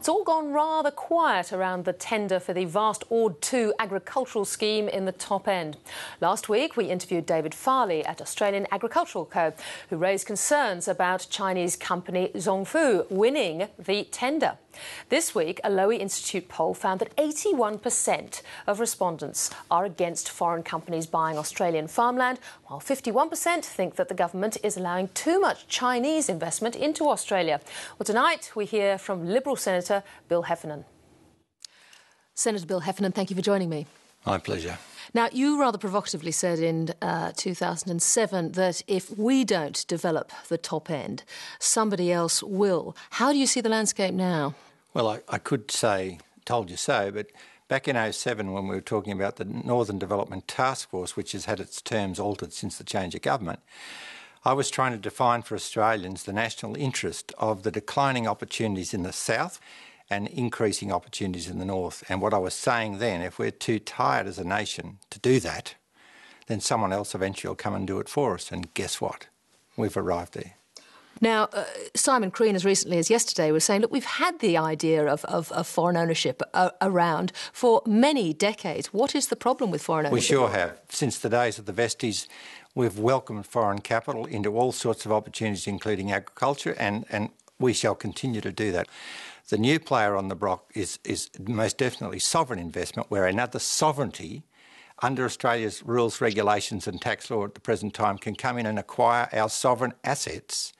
It's all gone rather quiet around the tender for the vast Ord 2 agricultural scheme in the top end. Last week, we interviewed David Farley at Australian Agricultural Co., who raised concerns about Chinese company Zhongfu winning the tender. This week, a Lowy Institute poll found that 81% of respondents are against foreign companies buying Australian farmland, while 51% think that the government is allowing too much Chinese investment into Australia. Well, tonight we hear from Liberal Senator Bill Heffernan. Senator Bill Heffernan, thank you for joining me. My pleasure. Now, you rather provocatively said in 2007 that if we don't develop the top end, somebody else will. How do you see the landscape now? Well, I could say, told you so, but back in 2007 when we were talking about the Northern Development Task Force, which has had its terms altered since the change of government, I was trying to define for Australians the national interest of the declining opportunities in the south and increasing opportunities in the north. And what I was saying then, if we're too tired as a nation to do that, then someone else eventually will come and do it for us. And guess what? We've arrived there. Now, Simon Crean, as recently as yesterday, was saying, look, we've had the idea of foreign ownership around for many decades. What is the problem with foreign ownership? We sure have. Since the days of the Vesties, we've welcomed foreign capital into all sorts of opportunities, including agriculture, and we shall continue to do that. The new player on the block is most definitely sovereign investment, where another sovereignty under Australia's rules, regulations and tax law at the present time can come in and acquire our sovereign assets,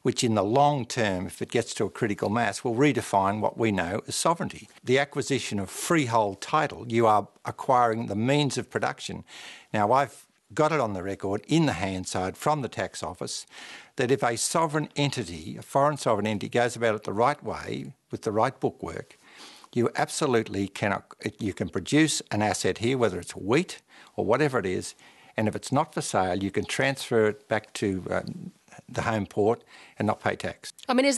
which in the long term, if it gets to a critical mass, will redefine what we know as sovereignty. The acquisition of freehold title, you are acquiring the means of production. Now, I've got it on the record in the Hansard from the tax office that if a sovereign entity, a foreign sovereign entity, goes about it the right way with the right bookwork, you absolutely cannot. You can produce an asset here, whether it's wheat or whatever it is, and if it's not for sale, you can transfer it back to the home port and not pay tax. I mean,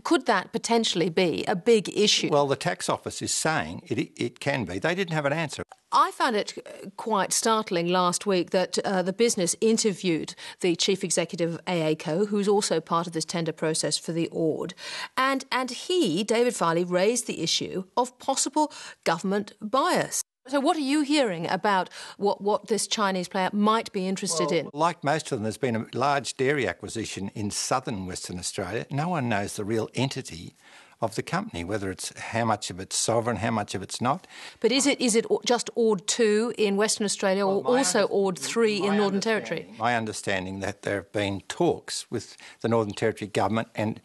could that potentially be a big issue? Well, the tax office is saying it can be. They didn't have an answer. I found it quite startling last week that the business interviewed the chief executive of AACO, who's also part of this tender process for the Ord, and he, David Farley, raised the issue of possible government bias. So what are you hearing about what this Chinese player might be interested in? Like most of them, there's been a large dairy acquisition in southern Western Australia. No one knows the real entity of the company, whether it's how much of it's sovereign, how much of it's not. But is it just Ord 2 in Western Australia or also Ord 3 in Northern Territory? My understanding that there have been talks with the Northern Territory government and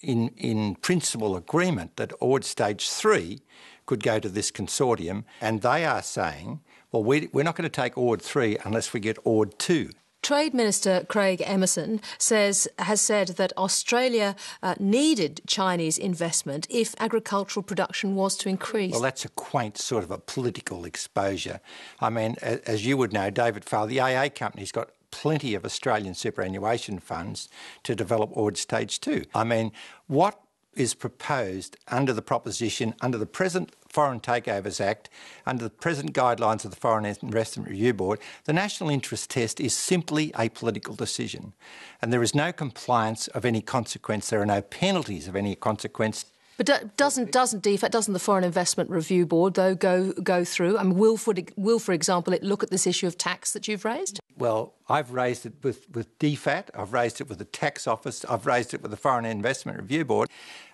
in principle agreement that Ord Stage 3 could go to this consortium, and they are saying, well, we're not going to take Ord 3 unless we get Ord 2. Trade Minister Craig Emerson has said that Australia needed Chinese investment if agricultural production was to increase. Well, that's a quaint sort of a political exposure. I mean, as you would know, David Farley, the AA company's got plenty of Australian superannuation funds to develop Ord Stage 2. I mean, what is proposed under the proposition, under the present Foreign Takeovers Act, under the present guidelines of the Foreign Investment Review Board, the national interest test is simply a political decision. And there is no compliance of any consequence. There are no penalties of any consequence. But doesn't the Foreign Investment Review Board, though, go through? I mean, will, for example, it look at this issue of tax that you've raised? Well, I've raised it with DFAT, I've raised it with the Tax Office, I've raised it with the Foreign Investment Review Board.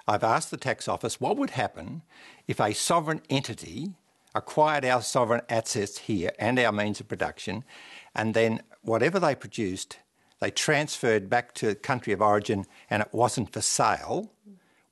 I've asked the Tax Office what would happen if a sovereign entity acquired our sovereign assets here and our means of production, and then whatever they produced, they transferred back to the country of origin and it wasn't for sale.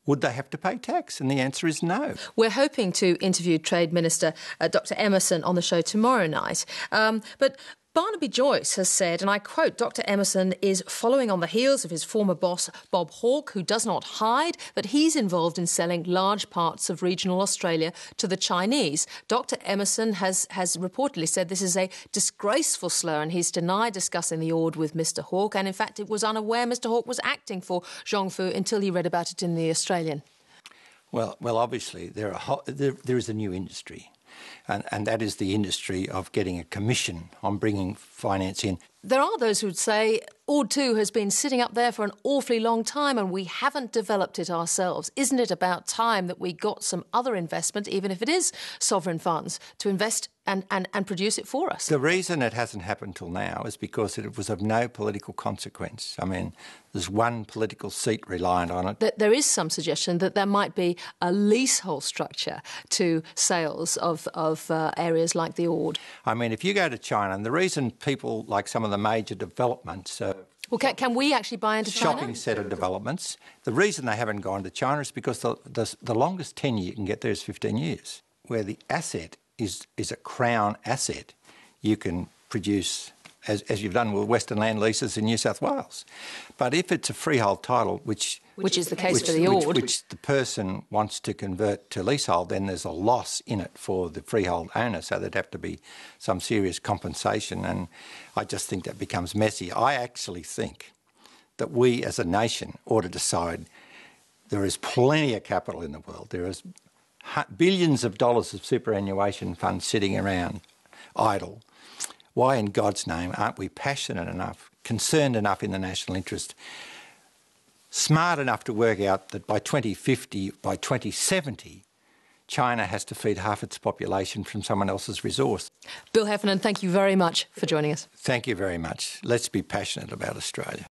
Would they have to pay tax? And the answer is no. We're hoping to interview Trade Minister Dr Emerson on the show tomorrow night. But Barnaby Joyce has said, and I quote, Dr Emerson is following on the heels of his former boss, Bob Hawke, who does not hide that he's involved in selling large parts of regional Australia to the Chinese. Dr Emerson has reportedly said this is a disgraceful slur, and he's denied discussing the Ord with Mr Hawke, and in fact it was unaware Mr Hawke was acting for Zhongfu until he read about it in The Australian. Well, obviously there is a new industry. And that is the industry of getting a commission on bringing finance in. There are those who would say Ord 2 has been sitting up there for an awfully long time and we haven't developed it ourselves. Isn't it about time that we got some other investment, even if it is sovereign funds, to invest and produce it for us? The reason it hasn't happened till now is because it was of no political consequence. I mean, there's one political seat reliant on it. There is some suggestion that there might be a leasehold structure to sales of areas like the Ord. I mean, if you go to China, and the reason people like some of the major developments... Well, can we actually buy into China? Shopping centre developments. The reason they haven't gone to China is because the longest tenure you can get there is 15 years, where the asset is a crown asset. You can produce, as you've done with Western land leases in New South Wales. But if it's a freehold title, which is the case for the Ord, which the person wants to convert to leasehold, then there's a loss in it for the freehold owner, so there'd have to be some serious compensation, and I just think that becomes messy. I actually think that we as a nation ought to decide there is plenty of capital in the world. There is billions of dollars of superannuation funds sitting around idle. Why in God's name aren't we passionate enough, concerned enough in the national interest, smart enough to work out that by 2050, by 2070, China has to feed half its population from someone else's resource? Bill Heffernan, thank you very much for joining us. Thank you very much. Let's be passionate about Australia.